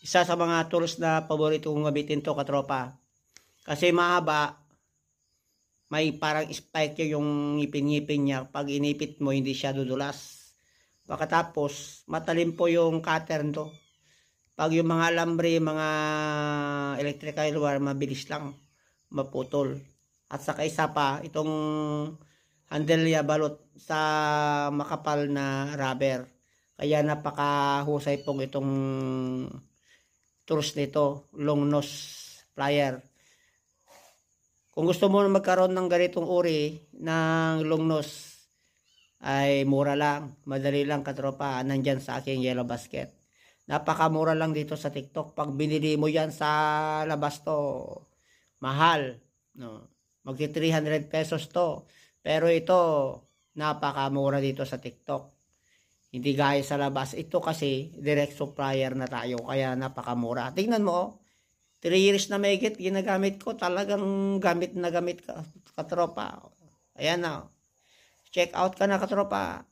Isa sa mga tools na paborito kong gamitin to, katropa. Kasi mahaba, may parang spike yung ngipin-ngipin niya. Pag inipit mo, hindi siya dudulas. Pagkatapos, matalim po yung cutter to. Pag yung mga alambre, mga electrical wire, mabilis lang maputol. At saka isa pa, itong handle niya balot sa makapal na rubber. Kaya napakahusay pong itong tools nito, long nose plier. Kung gusto mo magkaroon ng ganitong uri ng long nose, ay mura lang, madali lang, katropa. Nandyan sa aking yellow basket. Napakamura lang dito sa TikTok. Pag binili mo yan sa labas to, mahal. No? Magti 300 pesos to. Pero ito, napakamura dito sa TikTok. Hindi gaya sa labas. Ito kasi, direct supplier na tayo. Kaya napakamura. Tingnan mo, 3 years na may ginagamit ko. Talagang gamit na gamit ka, katropa. Ayan na. Check out ka na, katropa.